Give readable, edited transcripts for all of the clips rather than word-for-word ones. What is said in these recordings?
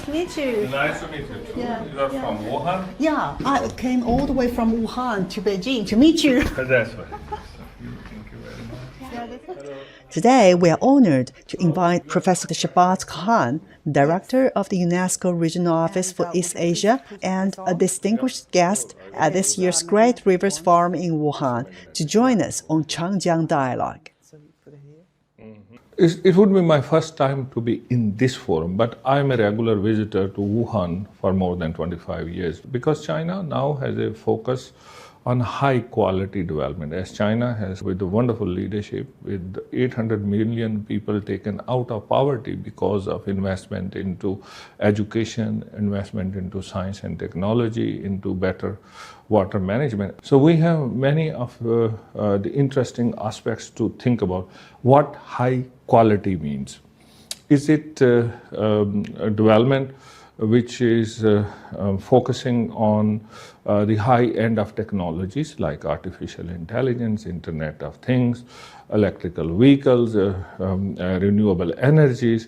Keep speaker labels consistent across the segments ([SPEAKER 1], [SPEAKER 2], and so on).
[SPEAKER 1] to meet you.
[SPEAKER 2] Nice to meet you too.
[SPEAKER 1] Yeah,
[SPEAKER 2] You are from Wuhan?
[SPEAKER 1] Yeah, I came all the way from Wuhan to Beijing to meet you.
[SPEAKER 2] That's right. Thank you very much.
[SPEAKER 1] Today, we are honored to invite Professor Shahbaz Khan, Director of the UNESCO Regional Office for East Asia and a distinguished guest at this year's Great Rivers Forum in Wuhan, to join us on Changjiang Dialogue.
[SPEAKER 2] It would be my first time to be in this forum, but I'm a regular visitor to Wuhan for more than 25 years because China now has a focus on high quality development, as China has, with the wonderful leadership, with 800 million people taken out of poverty because of investment into education, investment into science and technology, into better water management. So we have many of the interesting aspects to think about. What high quality means? Is it a development which is focusing on the high end of technologies like artificial intelligence, Internet of Things, electrical vehicles, renewable energies?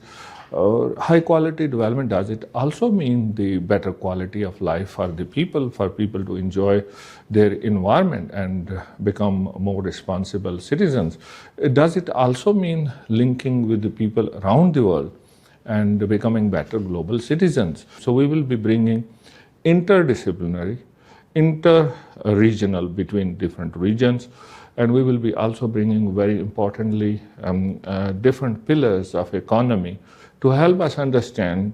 [SPEAKER 2] High quality development, does it also mean the better quality of life for the people, for people to enjoy their environment and become more responsible citizens? Does it also mean linking with the people around the world and becoming better global citizens? So we will be bringing interdisciplinary, inter-regional between different regions, and we will be also bringing, very importantly, different pillars of economy to help us understand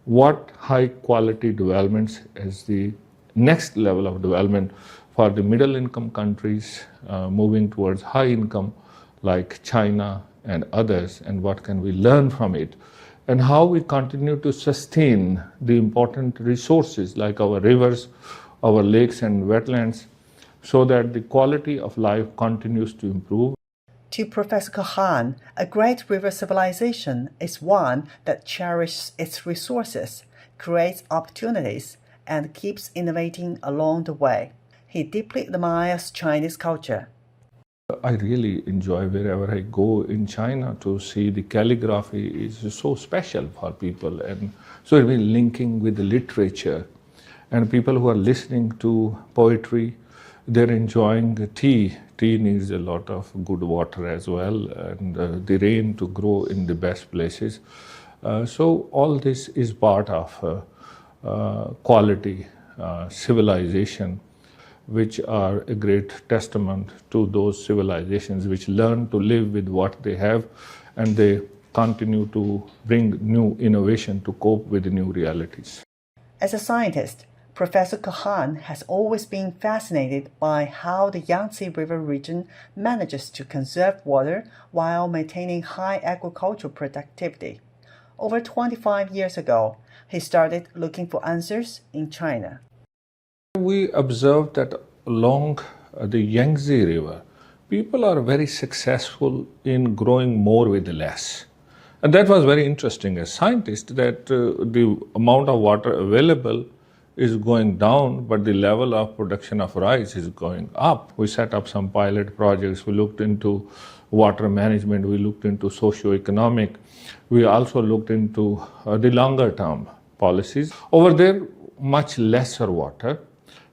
[SPEAKER 2] what high quality developments is the next level of development for the middle income countries moving towards high income like China and others, and what can we learn from it, and how we continue to sustain the important resources like our rivers, our lakes and wetlands, so that the quality of life continues to improve.
[SPEAKER 1] To Professor Khan, a great river civilization is one that cherishes its resources, creates opportunities, and keeps innovating along the way. He deeply admires Chinese culture.
[SPEAKER 2] I really enjoy wherever I go in China to see the calligraphy is so special for people, and so it will be linking with the literature, and people who are listening to poetry, they're enjoying the tea. Tea needs a lot of good water as well, and the rain to grow in the best places. So all this is part of quality civilization, which are a great testament to those civilizations which learn to live with what they have, and they continue to bring new innovation to cope with the new realities.
[SPEAKER 1] As a scientist, Professor Khan has always been fascinated by how the Yangtze River region manages to conserve water while maintaining high agricultural productivity. Over 25 years ago, he started looking for answers in China.
[SPEAKER 2] We observed that along the Yangtze River, people are very successful in growing more with less. And that was very interesting as scientists, that the amount of water available is going down, but the level of production of rice is going up. We set up some pilot projects. We looked into water management. We looked into socio-economic. We also looked into the longer term policies. Over there, much lesser water,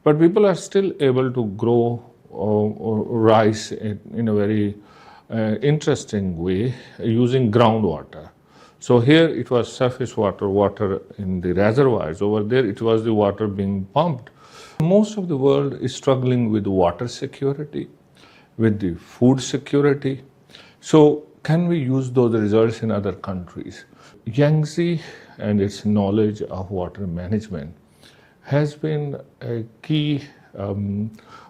[SPEAKER 2] but people are still able to grow rice in a very interesting way using groundwater. So here it was surface water in the reservoirs. Over there it was the water being pumped. Most of the world is struggling with water security, with the food security. So can we use those results in other countries? Yangtze and its knowledge of water management has been a key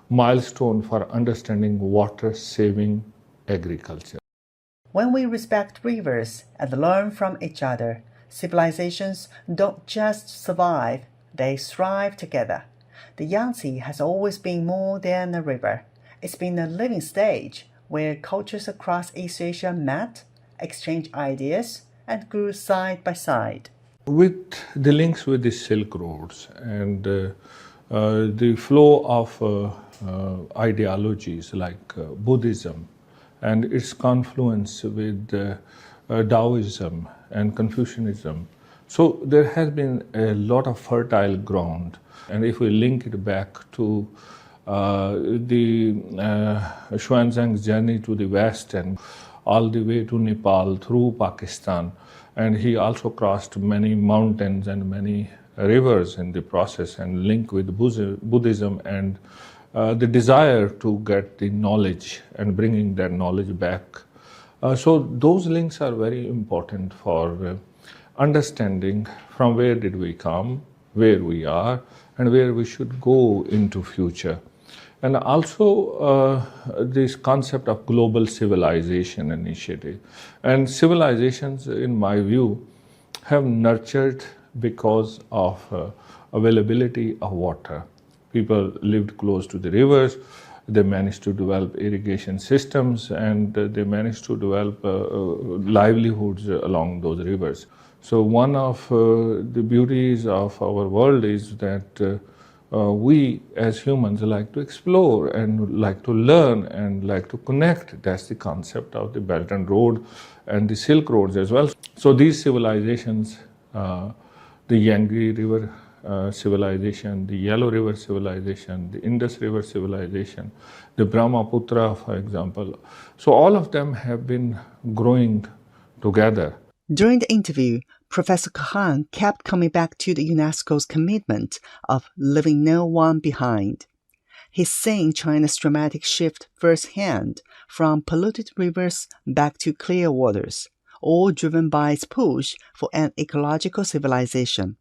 [SPEAKER 2] milestone for understanding water-saving agriculture.
[SPEAKER 1] When we respect rivers and learn from each other, civilizations don't just survive, they thrive together. The Yangtze has always been more than a river. It's been a living stage where cultures across East Asia met, exchanged ideas, and grew side by side.
[SPEAKER 2] With the links with the Silk Roads and the flow of ideologies like Buddhism and its confluence with Taoism and Confucianism, So there has been a lot of fertile ground. And if we link it back to the Xuanzang's journey to the west and all the way to Nepal through Pakistan, and he also crossed many mountains and many rivers in the process and linked with Buddhism and the desire to get the knowledge and bringing that knowledge back. So those links are very important for understanding from where did we come, where we are, and where we should go into future. And also this concept of global civilization initiative. And civilizations, in my view, have nurtured because of availability of water. People lived close to the rivers, they managed to develop irrigation systems, and they managed to develop livelihoods along those rivers. So one of the beauties of our world is that we as humans like to explore and like to learn and like to connect. That's the concept of the Belt and Road and the Silk Roads as well. So these civilizations, the Yangtze River civilization, the Yellow River civilization, the Indus River civilization, the Brahmaputra, for example. So all of them have been growing together.
[SPEAKER 1] During the interview, Professor Khan kept coming back to the UNESCO's commitment of leaving no one behind. He's seeing China's dramatic shift firsthand from polluted rivers back to clear waters, all driven by its push for an ecological civilization.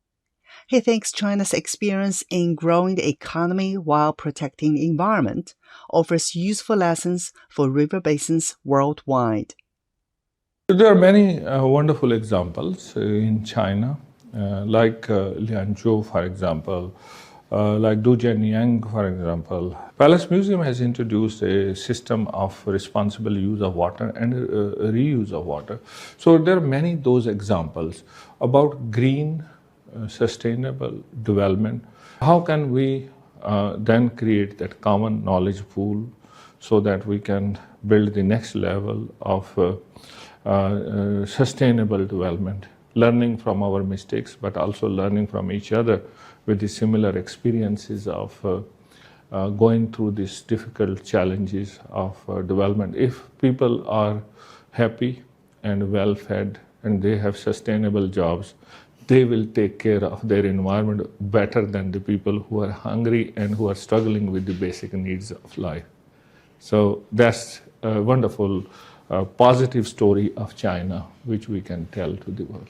[SPEAKER 1] He thinks China's experience in growing the economy while protecting the environment offers useful lessons for river basins worldwide.
[SPEAKER 2] There are many wonderful examples in China, like Lianzhou, for example, like Dujianyang, for example. Palace Museum has introduced a system of responsible use of water and reuse of water. So there are many those examples about green, sustainable development. How can we then create that common knowledge pool so that we can build the next level of sustainable development, learning from our mistakes, but also learning from each other with the similar experiences of going through these difficult challenges of development. If people are happy and well fed and they have sustainable jobs, they will take care of their environment better than the people who are hungry and who are struggling with the basic needs of life. So that's a wonderful positive story of China, which we can tell to the world.